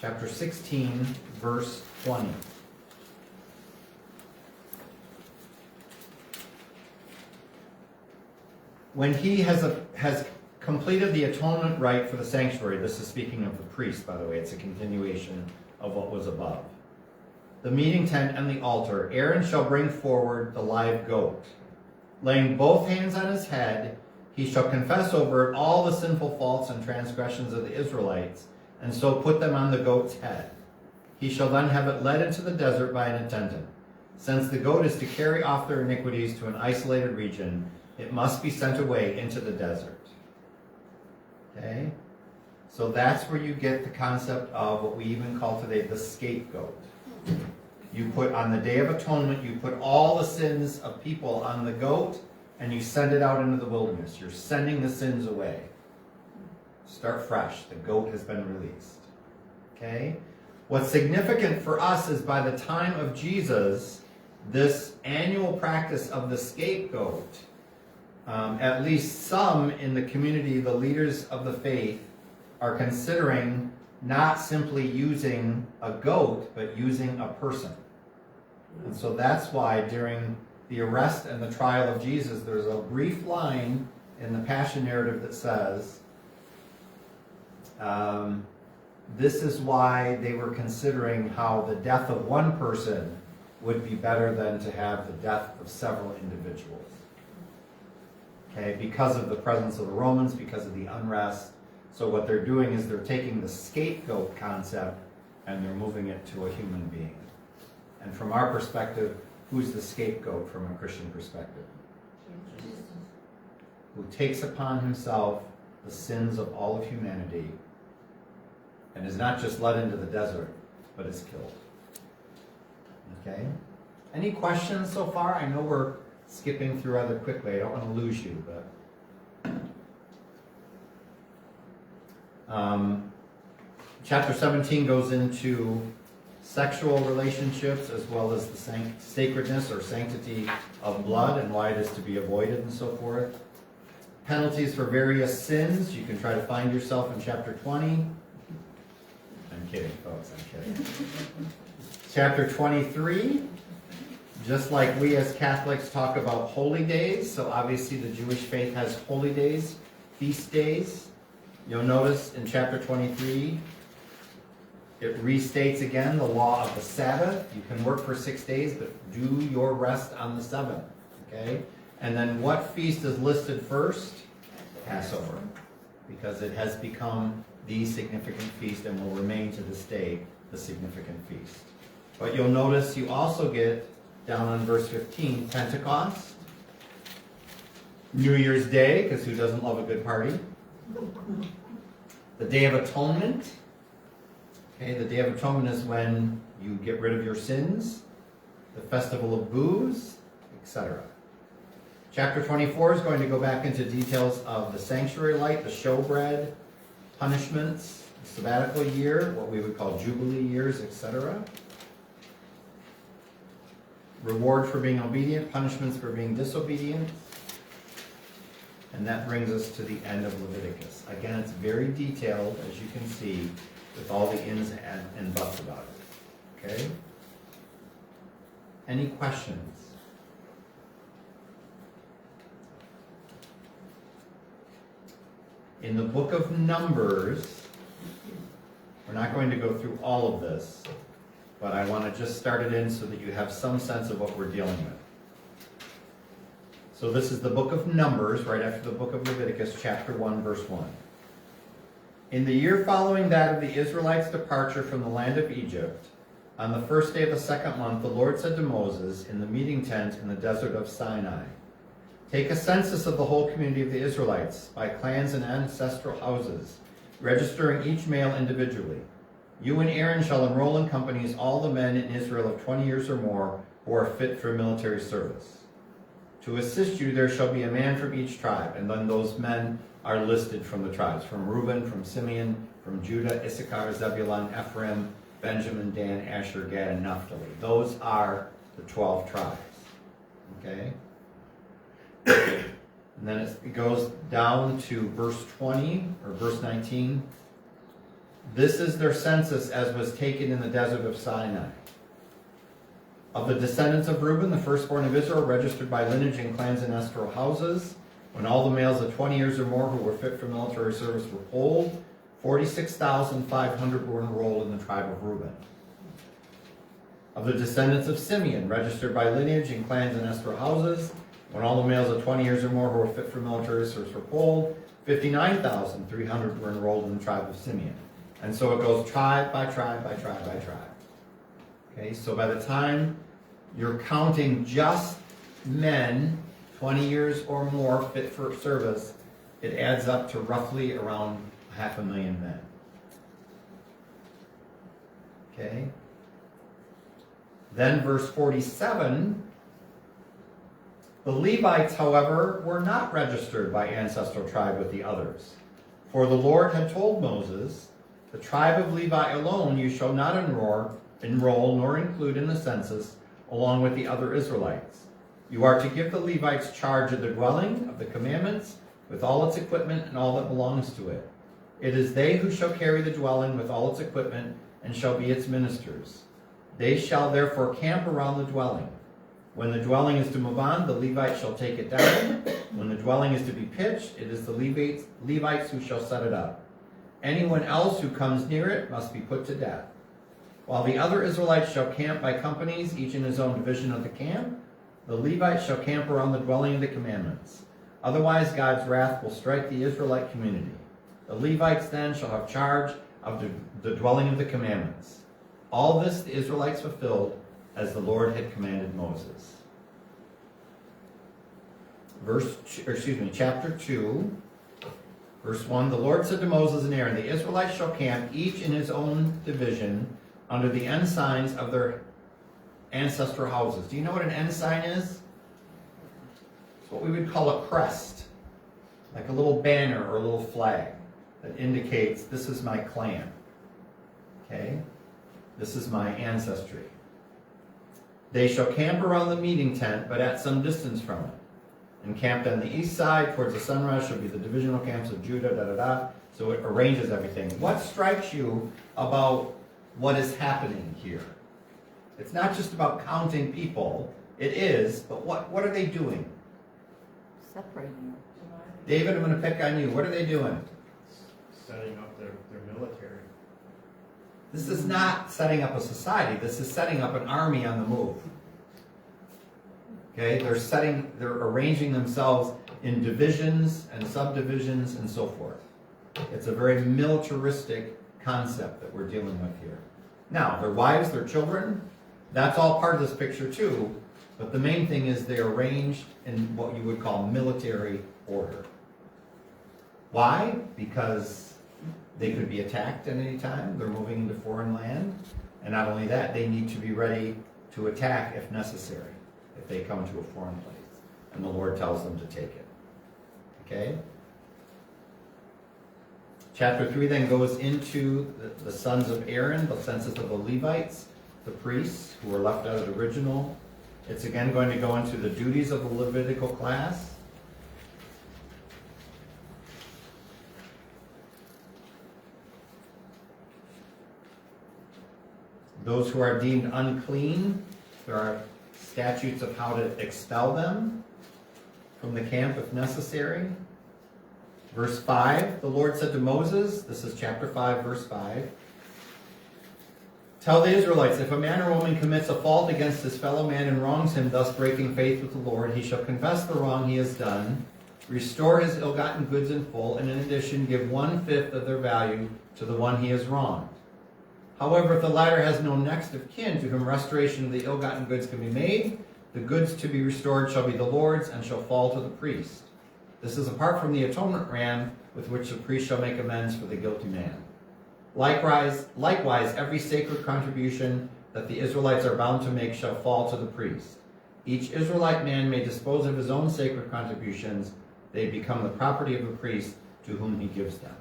A: Chapter 16, verse 20. When he has completed the atonement rite for the sanctuary, this is speaking of the priest, by the way, it's a continuation of what was above. The meeting tent and the altar, Aaron shall bring forward the live goat. Laying both hands on his head, he shall confess over it all the sinful faults and transgressions of the Israelites, and so put them on the goat's head. He shall then have it led into the desert by an attendant. Since the goat is to carry off their iniquities to an isolated region, it must be sent away into the desert. Okay? So that's where you get the concept of what we even call today the scapegoat. You put on the Day of Atonement, you put all the sins of people on the goat, and you send it out into the wilderness. You're sending the sins away. Start fresh. The goat has been released. Okay? What's significant for us is by the time of Jesus, this annual practice of the scapegoat, at least some in the community, the leaders of the faith, are considering not simply using a goat, but using a person. And so that's why during the arrest and the trial of Jesus, there's a brief line in the Passion narrative that says, this is why they were considering how the death of one person would be better than to have the death of several individuals. Okay, because of the presence of the Romans, because of the unrest. So what they're doing is they're taking the scapegoat concept and they're moving it to a human being. And from our perspective, who's the scapegoat from a Christian perspective? Jesus. Who takes upon himself the sins of all of humanity and is not just led into the desert, but is killed. Okay? Any questions so far? I know we're skipping through rather quickly. I don't want to lose you, but chapter 17 goes into sexual relationships as well as the sacredness or sanctity of blood and why it is to be avoided and so forth. Penalties for various sins. You can try to find yourself in chapter 20. I'm kidding, folks. I'm kidding. Chapter 23. Just like we as Catholics talk about holy days, so obviously the Jewish faith has holy days, feast days. You'll notice in chapter 23, it restates again the law of the Sabbath. You can work for 6 days, but do your rest on the 7th. Okay? And then what feast is listed first? Passover. Because it has become the significant feast and will remain to this day the significant feast. But you'll notice you also get, down on verse 15, Pentecost, New Year's Day, because who doesn't love a good party? The Day of Atonement. Okay, the Day of Atonement is when you get rid of your sins. the festival of booths, etc. Chapter 24 is going to go back into details of the sanctuary light, the showbread, punishments, the sabbatical year, what we would call jubilee years, etc. Reward for being obedient, punishments for being disobedient. And that brings us to the end of Leviticus. Again, it's very detailed, as you can see, with all the ins and buts about it. Okay? Any questions? In the book of Numbers, we're not going to go through all of this, but I want to just start it in so that you have some sense of what we're dealing with. So this is the book of Numbers, right after the book of Leviticus, chapter 1, verse 1. In the year following that of the Israelites' departure from the land of Egypt, on the first day of the second month, the Lord said to Moses in the meeting tent in the desert of Sinai, "Take a census of the whole community of the Israelites by clans and ancestral houses, registering each male individually. You and Aaron shall enroll in companies all the men in Israel of 20 years or more who are fit for military service. To assist you there shall be a man from each tribe," and then those men are listed from the tribes, from Reuben, from Simeon, from Judah, Issachar, Zebulun, Ephraim, Benjamin, Dan, Asher, Gad, and Naphtali. Those are the 12 tribes. Okay? And then it goes down to verse 20, or verse 19. This is their census as was taken in the desert of Sinai. Of the descendants of Reuben, the firstborn of Israel, registered by lineage in clans and ancestral houses, when all the males of 20 years or more who were fit for military service were polled, 46,500 were enrolled in the tribe of Reuben. Of the descendants of Simeon, registered by lineage in clans and ancestral houses, when all the males of 20 years or more who were fit for military service were polled, 59,300 were enrolled in the tribe of Simeon. And so it goes tribe by tribe by tribe by tribe. Okay, so by the time you're counting just men 20 years or more fit for service, it adds up to roughly around 500,000 men. Okay? Then verse 47, the Levites, however, were not registered by ancestral tribe with the others. For the Lord had told Moses, "The tribe of Levi alone you shall not enroll nor include in the census along with the other Israelites. You are to give the Levites charge of the dwelling of the commandments with all its equipment and all that belongs to it. It is they who shall carry the dwelling with all its equipment and shall be its ministers. They shall therefore camp around the dwelling. When the dwelling is to move on, the Levites shall take it down. When the dwelling is to be pitched, it is the Levites who shall set it up. Anyone else who comes near it must be put to death. While the other Israelites shall camp by companies, each in his own division of the camp, the Levites shall camp around the dwelling of the commandments. Otherwise God's wrath will strike the Israelite community. The Levites then shall have charge of the dwelling of the commandments. All this the Israelites fulfilled as the Lord had commanded Moses." Chapter 2, verse 1, the Lord said to Moses and Aaron, "The Israelites shall camp each in his own division under the ensigns of their ancestral houses." Do you know what an ensign is? It's what we would call a crest, like a little banner or a little flag that indicates this is my clan. Okay? This is my ancestry. They shall camp around the meeting tent, but at some distance from it. And camped on the east side towards the sunrise shall be the divisional camps of Judah, So it arranges everything. What strikes you about what is happening here? It's not just about counting people. It is, but what are they doing?
F: Separating.
A: David, I'm going to pick on you. What are they doing?
E: Setting up their military.
A: This is not setting up a society. This is setting up an army on the move. Okay, they're arranging themselves in divisions and subdivisions and so forth. It's a very militaristic concept that we're dealing with here. Now, their wives, their children, that's all part of this picture too, but the main thing is they're arranged in what you would call military order. Why? Because they could be attacked at any time. They're moving into foreign land. And not only that, they need to be ready to attack if necessary, if they come to a foreign place and the Lord tells them to take it. Okay? Chapter 3 then goes into the sons of Aaron, the census of the Levites, the priests who were left out of the original. It's again going to go into the duties of the Levitical class. Those who are deemed unclean, there are statutes of how to expel them from the camp if necessary. Verse 5, the Lord said to Moses, this is chapter 5, verse 5, "Tell the Israelites, if a man or woman commits a fault against his fellow man and wrongs him, thus breaking faith with the Lord, he shall confess the wrong he has done, restore his ill-gotten goods in full, and in addition give 1/5 of their value to the one he has wronged. However, if the latter has no next of kin to whom restoration of the ill-gotten goods can be made, the goods to be restored shall be the Lord's and shall fall to the priest. This is apart from the atonement ram with which the priest shall make amends for the guilty man. Likewise, every sacred contribution that the Israelites are bound to make shall fall to the priest. Each Israelite man may dispose of his own sacred contributions. They become the property of the priest to whom he gives them."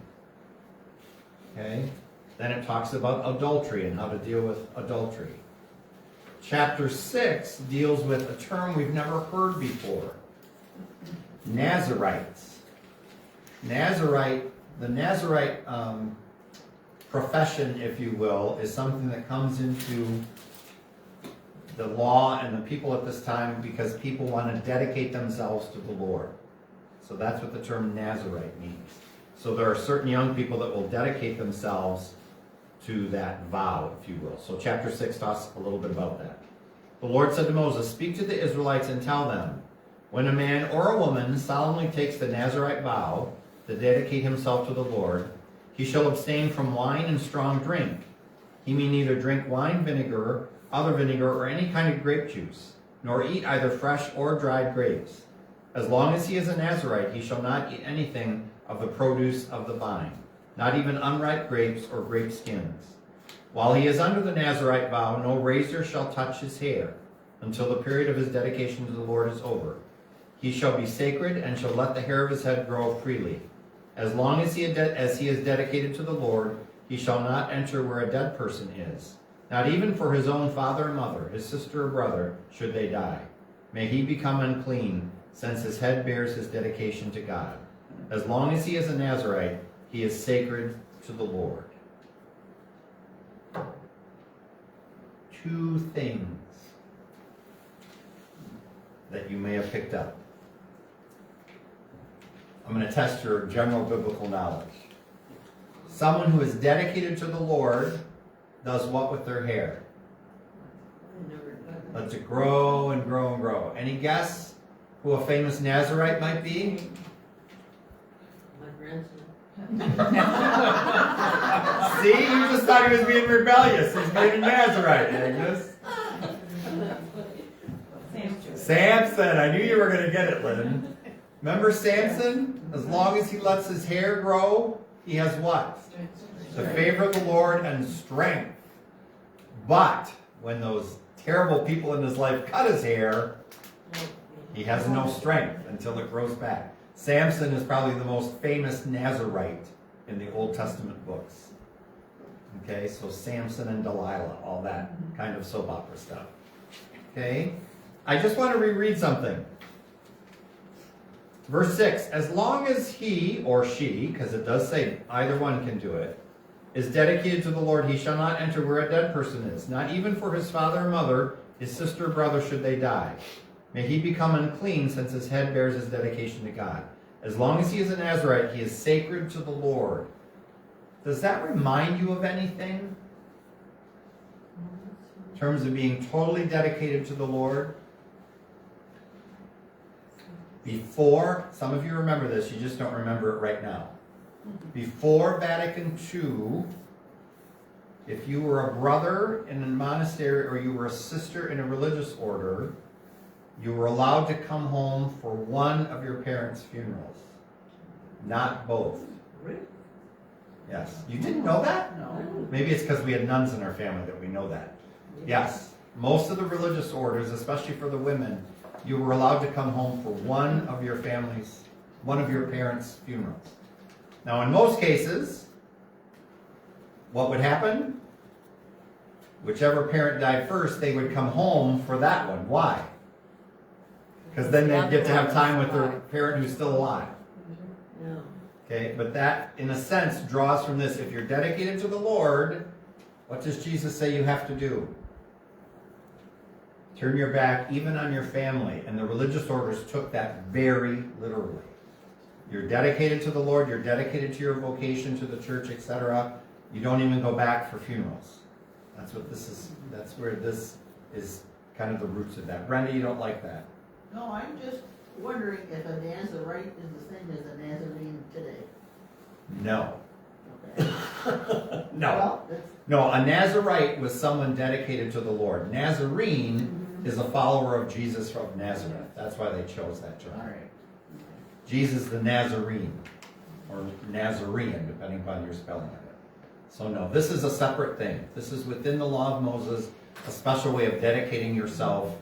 A: Okay? Then it talks about adultery and how to deal with adultery. Chapter 6 deals with a term we've never heard before. Nazarites. The Nazarite profession, if you will, is something that comes into the law and the people at this time because people want to dedicate themselves to the Lord. So that's what the term Nazarite means. So there are certain young people that will dedicate themselves to that vow, if you will. So chapter 6 talks a little bit about that. The Lord said to Moses, "Speak to the Israelites and tell them, when a man or a woman solemnly takes the Nazarite vow to dedicate himself to the Lord, he shall abstain from wine and strong drink. He may neither drink wine vinegar, other vinegar, or any kind of grape juice, nor eat either fresh or dried grapes. As long as he is a Nazarite, he shall not eat anything of the produce of the vine, not even unripe grapes or grape skins. While he is under the Nazarite vow, no razor shall touch his hair until the period of his dedication to the Lord is over. He shall be sacred and shall let the hair of his head grow freely. As long as he is dedicated to the Lord, he shall not enter where a dead person is, not even for his own father or mother, his sister or brother, should they die. May he become unclean, since his head bears his dedication to God. As long as he is a Nazarite, he is sacred to the Lord." Two things that you may have picked up. I'm going to test your general biblical knowledge. Someone who is dedicated to the Lord does what with their hair? Lets it grow and grow and grow. Any guess who a famous Nazarite might be?
C: My grandson.
A: See, you just thought he was being rebellious. He's being a Nazarite, Agnes. Samson. I knew you were going to get it, Lynn. Remember Samson? As long as he lets his hair grow, he has what? The favor of the Lord and strength. But when those terrible people in his life cut his hair, he has no strength until it grows back. Samson is probably the most famous Nazarite in the Old Testament books. Okay, so Samson and Delilah, all that kind of soap opera stuff. Okay, I just want to reread something. Verse 6, as long as he or she, because it does say either one can do it, is dedicated to the Lord, he shall not enter where a dead person is, not even for his father or mother, his sister or brother should they die. May he become unclean, since his head bears his dedication to God. As long as he is a Nazarite, he is sacred to the Lord. Does that remind you of anything? In terms of being totally dedicated to the Lord? Before, some of you remember this, you just don't remember it right now. Before Vatican II, if you were a brother in a monastery or you were a sister in a religious order, you were allowed to come home for one of your parents' funerals, not both.
C: Really?
A: Yes. You didn't know that?
C: No.
A: Maybe it's because we had nuns in our family that we know that. Yes. most of the religious orders, especially for the women, you were allowed to come home for one of your parents' funerals. Now, in most cases, what would happen? Whichever parent died first, they would come home for that one. Why? Because then they'd get to have time with their parent who's still alive.
C: No.
A: Okay, but that, in a sense, draws from this. If you're dedicated to the Lord, what does Jesus say you have to do? Turn your back even on your family. And the religious orders took that very literally. You're dedicated to the Lord, you're dedicated to your vocation, to the church, etc. You don't even go back for funerals. That's what this is. That's where this is kind of the roots of that. Brenda, you don't like that?
G: No, I'm just wondering if a Nazarite is the same as a Nazarene today.
A: No.
G: Okay.
A: No.
G: Well, that's,
A: No, a Nazarite was someone dedicated to the Lord. Nazarene is a follower of Jesus of Nazareth. That's why they chose that term.
G: all right.
A: Jesus the Nazarene, or Nazarene, depending upon your spelling of it. So no, this is a separate thing. This is within the law of Moses, a special way of dedicating yourself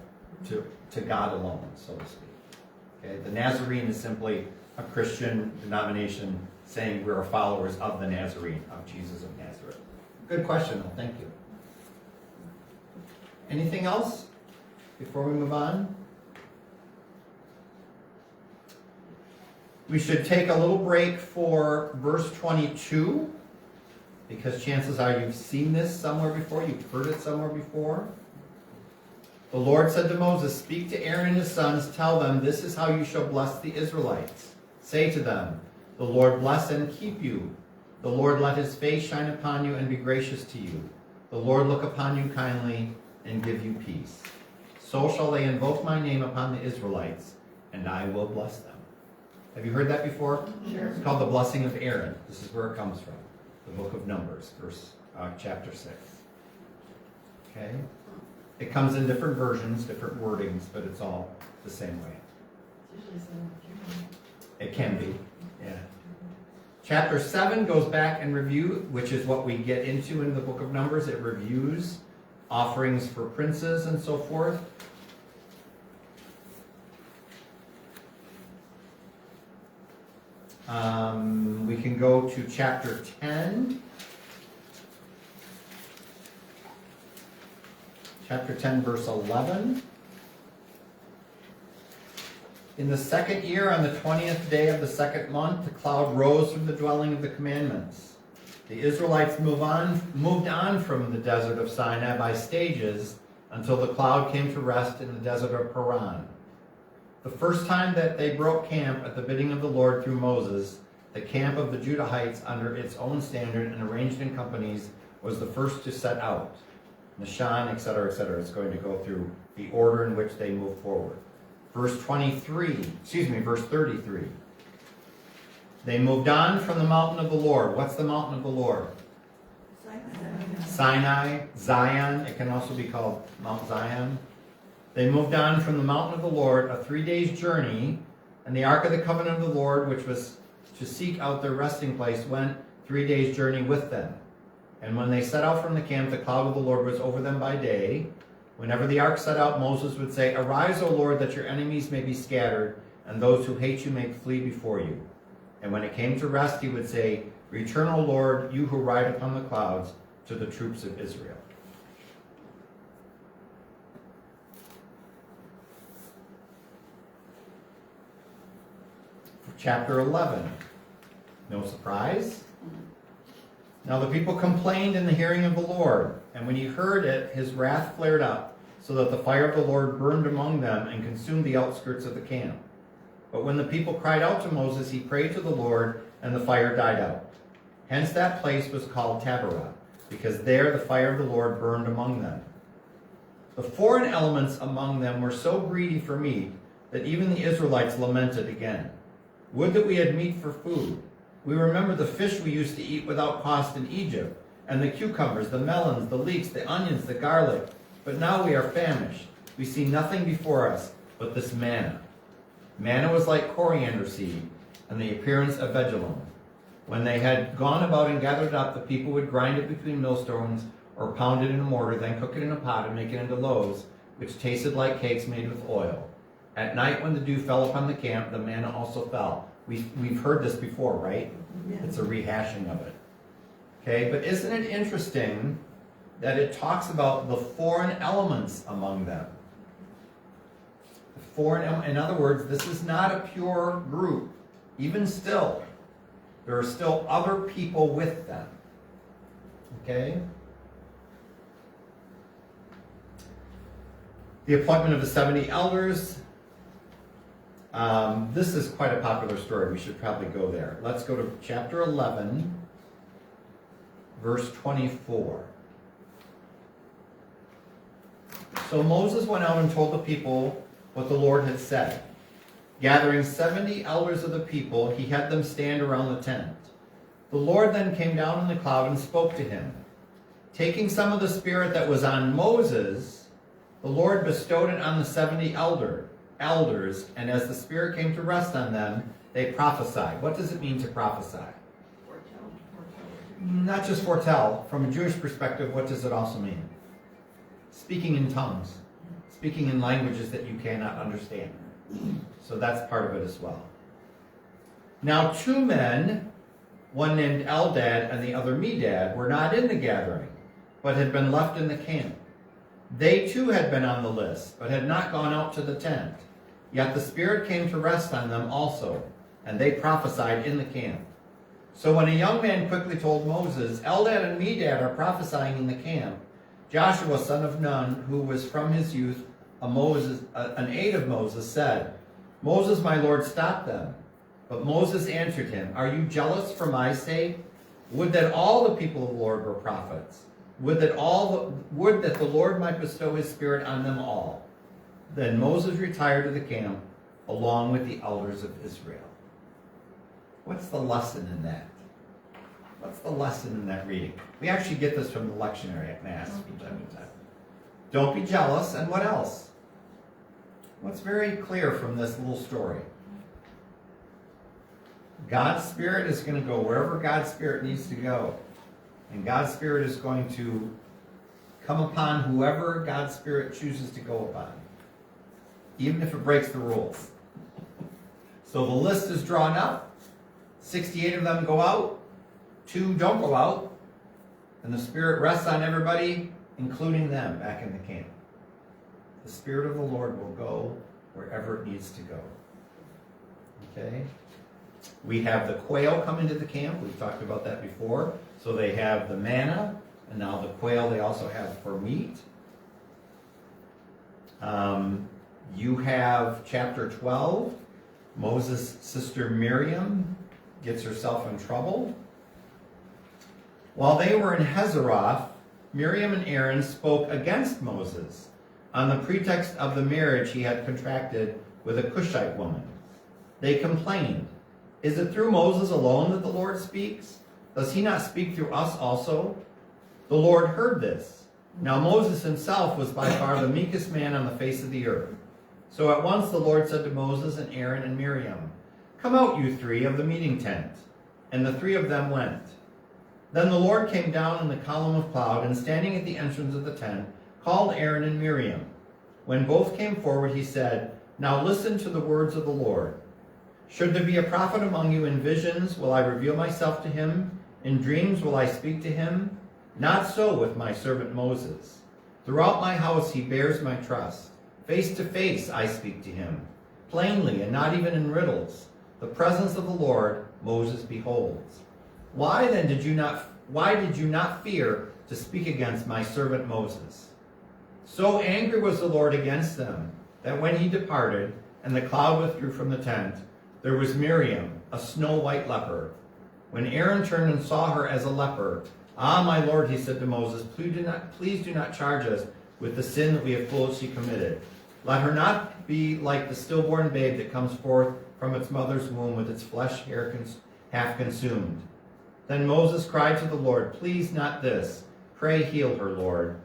A: to God alone, so to speak. Okay, the Nazarene is simply a Christian denomination saying we're followers of the Nazarene, of Jesus of Nazareth. Good question, though. Thank you. Anything else before we move on? We should take a little break for verse 22, because chances are you've seen this somewhere before, you've heard it somewhere before. The Lord said to Moses, "Speak to Aaron and his sons, tell them, this is how you shall bless the Israelites. Say to them, the Lord bless and keep you. The Lord let his face shine upon you and be gracious to you. The Lord look upon you kindly and give you peace. So shall they invoke my name upon the Israelites, and I will bless them." Have you heard that before?
G: Sure.
A: It's called the blessing of Aaron. This is where it comes from. The book of Numbers, chapter 6. Okay? It comes in different versions, different wordings, but it's all the same way. It can be, yeah. Chapter 7 goes back and review, which is what we get into in the book of Numbers. It reviews offerings for princes and so forth. We can go to chapter 10. Chapter 10, verse 11. In the second year, on the 20th day of the second month, the cloud rose from the dwelling of the commandments. The Israelites moved on from the desert of Sinai by stages until the cloud came to rest in the desert of Paran. The first time that they broke camp at the bidding of the Lord through Moses, the camp of the Judahites under its own standard and arranged in companies was the first to set out. Nishan, etc., etc. It's going to go through the order in which they move forward. Verse 33. They moved on from the mountain of the Lord. What's the mountain of the Lord? Sinai, Zion. It can also be called Mount Zion. They moved on from the mountain of the Lord, a 3 days journey, and the ark of the covenant of the Lord, which was to seek out their resting place, went 3 days journey with them. And when they set out from the camp, the cloud of the Lord was over them by day. Whenever the ark set out, Moses would say, "Arise, O Lord, that your enemies may be scattered, and those who hate you may flee before you." And when it came to rest, he would say, "Return, O Lord, you who ride upon the clouds, to the troops of Israel." Chapter 11. No surprise. Now the people complained in the hearing of the Lord, and when he heard it, his wrath flared up, so that the fire of the Lord burned among them and consumed the outskirts of the camp. But when the people cried out to Moses, he prayed to the Lord, and the fire died out. Hence that place was called Taberah, because there the fire of the Lord burned among them. The foreign elements among them were so greedy for meat that even the Israelites lamented again. "Would that we had meat for food. We remember the fish we used to eat without cost in Egypt, and the cucumbers, the melons, the leeks, the onions, the garlic. But now we are famished. We see nothing before us but this manna." Manna was like coriander seed, and the appearance of vegetables. When they had gone about and gathered up, the people would grind it between millstones or pound it in a mortar, then cook it in a pot and make it into loaves, which tasted like cakes made with oil. At night when the dew fell upon the camp, the manna also fell. We've heard this before, right? It's a rehashing of it. Okay, but isn't it interesting that it talks about the foreign elements among them? In other words, this is not a pure group. Even still, there are still other people with them. Okay? The appointment of the 70 elders. This is quite a popular story. We should probably go there. Let's go to chapter 11, verse 24. So Moses went out and told the people what the Lord had said. Gathering 70 elders of the people, he had them stand around the tent. The Lord then came down in the cloud and spoke to him. Taking some of the spirit that was on Moses, the Lord bestowed it on the 70 elders, and as the Spirit came to rest on them, they prophesied. What does it mean to prophesy? Not just foretell. From a Jewish perspective, what does it also mean? Speaking in tongues. Speaking in languages that you cannot understand. So that's part of it as well. Now 2 men, one named Eldad and the other Medad, were not in the gathering, but had been left in the camp. They too had been on the list, but had not gone out to the tent. Yet the Spirit came to rest on them also, and they prophesied in the camp. So when a young man quickly told Moses, Eldad and Medad are prophesying in the camp, Joshua, son of Nun, who was from his youth an aide of Moses, said, Moses, my Lord, stop them. But Moses answered him, Are you jealous for my sake? Would that all the people of the Lord were prophets. Would that the Lord might bestow his Spirit on them all. Then Moses retired to the camp along with the elders of Israel. What's the lesson in that? What's the lesson in that reading? We actually get this from the lectionary at Mass from time to time. Don't be jealous, and what else? What's very clear from this little story? God's Spirit is going to go wherever God's Spirit needs to go. And God's Spirit is going to come upon whoever God's Spirit chooses to go upon, even if it breaks the rules. So the list is drawn up. 68 of them go out. 2 don't go out. And the Spirit rests on everybody, including them, back in the camp. The Spirit of the Lord will go wherever it needs to go. Okay? We have the quail come into the camp. We've talked about that before. So they have the manna, and now the quail they also have for meat. You have chapter 12. Moses' sister Miriam gets herself in trouble. While they were in Hazeroth, Miriam and Aaron spoke against Moses on the pretext of the marriage he had contracted with a Cushite woman. They complained, Is it through Moses alone that the Lord speaks? Does he not speak through us also? The Lord heard this. Now Moses himself was by far the meekest man on the face of the earth. So at once the Lord said to Moses and Aaron and Miriam, Come out, you 3, of the meeting tent. And the 3 of them went. Then the Lord came down in the column of cloud, and standing at the entrance of the tent, called Aaron and Miriam. When both came forward, he said, Now listen to the words of the Lord. Should there be a prophet among you in visions, will I reveal myself to him? In dreams will I speak to him? Not so with my servant Moses. Throughout my house he bears my trust. Face to face I speak to him. Plainly and not even in riddles. The presence of the Lord Moses beholds. Why did you not fear to speak against my servant Moses? So angry was the Lord against them, that when he departed, and the cloud withdrew from the tent, there was Miriam, a snow-white leper. When Aaron turned and saw her as a leper, Ah, my Lord, he said to Moses, please do not charge us with the sin that we have foolishly committed. Let her not be like the stillborn babe that comes forth from its mother's womb with its flesh half consumed. Then Moses cried to the Lord, Please not this. Pray heal her, Lord.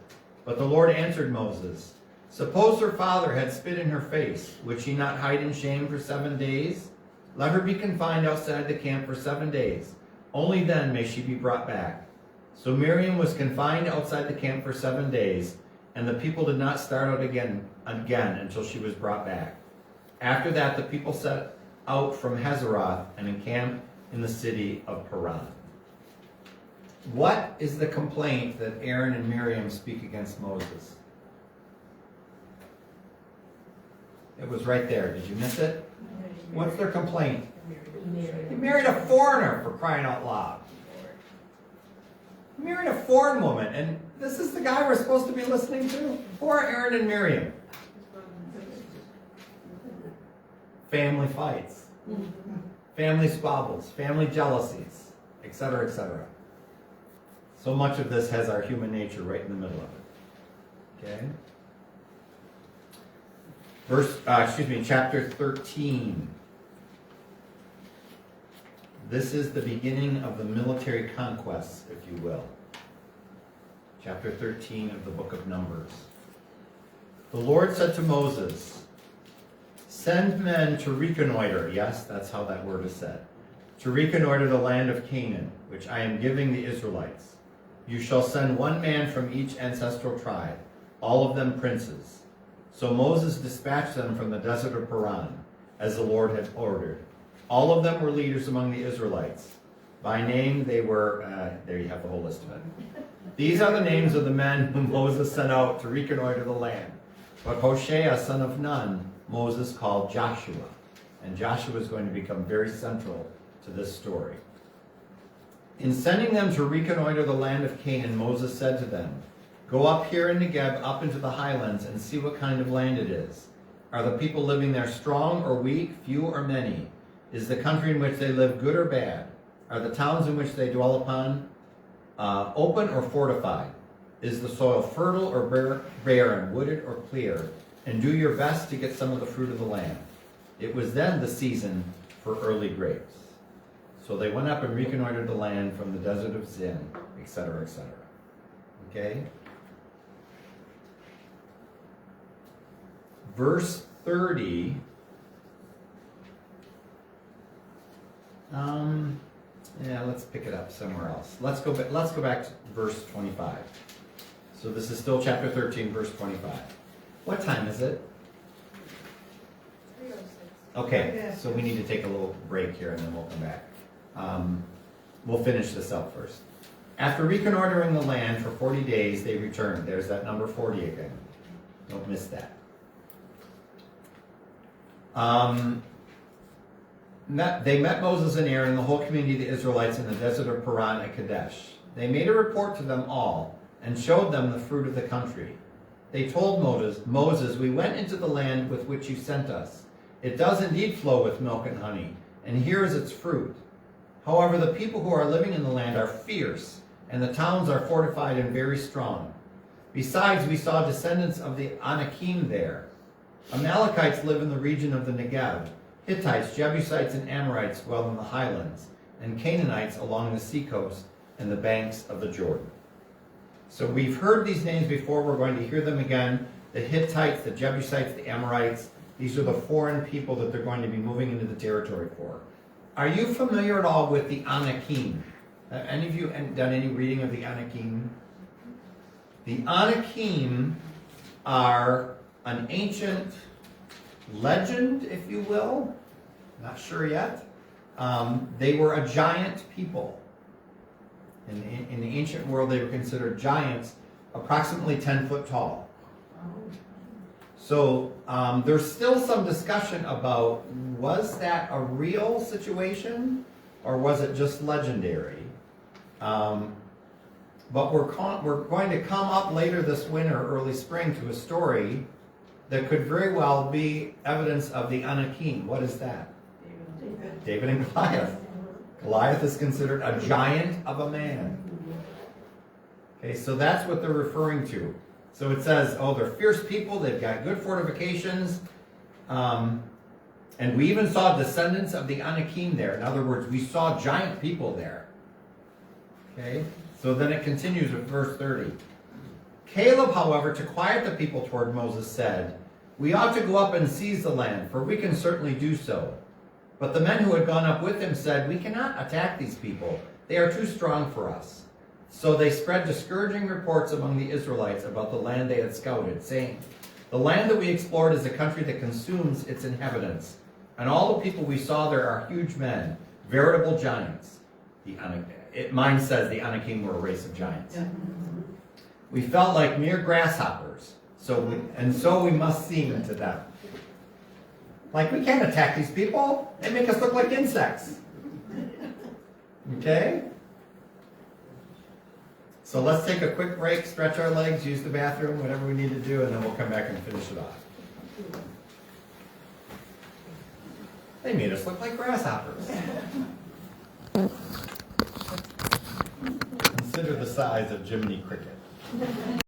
A: But the Lord answered Moses, Suppose her father had spit in her face, would she not hide in shame for 7 days? Let her be confined outside the camp for 7 days. Only then may she be brought back. So Miriam was confined outside the camp for 7 days, and the people did not start out again until she was brought back. After that, the people set out from Hazeroth and encamped in the city of Paran. What is the complaint that Aaron and Miriam speak against Moses? It was right there. Did you miss it? What's their complaint? He married a foreigner, for crying out loud. He married a foreign woman, and this is the guy we're supposed to be listening to? Poor Aaron and Miriam. Family fights, family squabbles, family jealousies, etc., etc. So much of this has our human nature right in the middle of it. Okay? Chapter 13. This is the beginning of the military conquests, if you will. Chapter 13 of the book of Numbers. The Lord said to Moses, "Send men to reconnoiter," yes, that's how that word is said, "to reconnoiter the land of Canaan, which I am giving the Israelites. You shall send 1 man from each ancestral tribe, all of them princes." So Moses dispatched them from the desert of Paran, as the Lord had ordered. All of them were leaders among the Israelites. By name they were, there you have the whole list of it. These are the names of the men whom Moses sent out to reconnoiter the land. But Hoshea, son of Nun, Moses called Joshua. And Joshua is going to become very central to this story. In sending them to reconnoiter the land of Canaan, Moses said to them, "Go up here in Negeb, up into the highlands, and see what kind of land it is. Are the people living there strong or weak, few or many? Is the country in which they live good or bad? Are the towns in which they dwell upon open or fortified? Is the soil fertile or barren, wooded or clear? And do your best to get some of the fruit of the land." It was then the season for early grapes. So they went up and reconnoitered the land from the desert of Zin, etc., etc. Okay? Verse 30. Let's pick it up somewhere else. Let's go back to verse 25. So this is still chapter 13, verse 25. What time is it?
C: 3:06.
A: Okay, so we need to take a little break here and then we'll come back. We'll finish this up first. After reconnoitering the land for 40 days, they returned. There's that number 40 again. Don't miss that. They met Moses and Aaron and the whole community of the Israelites in the desert of Paran at Kadesh. They made a report to them all and showed them the fruit of the country. They told Moses, "We went into the land with which you sent us. It does indeed flow with milk and honey, and here is its fruit. However, the people who are living in the land are fierce, and the towns are fortified and very strong. Besides, we saw descendants of the Anakim there. Amalekites live in the region of the Negev. Hittites, Jebusites, and Amorites dwell in the highlands, and Canaanites along the seacoast and the banks of the Jordan." So we've heard these names before. We're going to hear them again. The Hittites, the Jebusites, the Amorites. These are the foreign people that they're going to be moving into the territory for. Are you familiar at all with the Anakim? Have any of you done any reading of the Anakim? The Anakim are an ancient legend, if you will. Not sure yet. They were a giant people. In the ancient world, they were considered giants, approximately 10 foot tall. So there's still some discussion about, was that a real situation or was it just legendary? But we're going to come up later this winter, early spring, to a story that could very well be evidence of the Anakim. What is that? David and Goliath. Goliath is considered a giant of a man. Okay, so that's what they're referring to. So it says, oh, they're fierce people, they've got good fortifications, and we even saw descendants of the Anakim there. In other words, we saw giant people there. Okay, so then it continues with verse 30. Caleb, however, to quiet the people toward Moses, said, "We ought to go up and seize the land, for we can certainly do so." But the men who had gone up with him said, "We cannot attack these people. They are too strong for us. So they spread discouraging reports among the Israelites about the land they had scouted, saying, "The land that we explored is a country that consumes its inhabitants, and all the people we saw there are huge men, veritable giants." Mine says the Anakim were a race of giants. "We felt like mere grasshoppers, so we must seem to them." Like, we can't attack these people. They make us look like insects. Okay? So let's take a quick break, stretch our legs, use the bathroom, whatever we need to do, and then we'll come back and finish it off. They made us look like grasshoppers. Consider the size of Jiminy Cricket.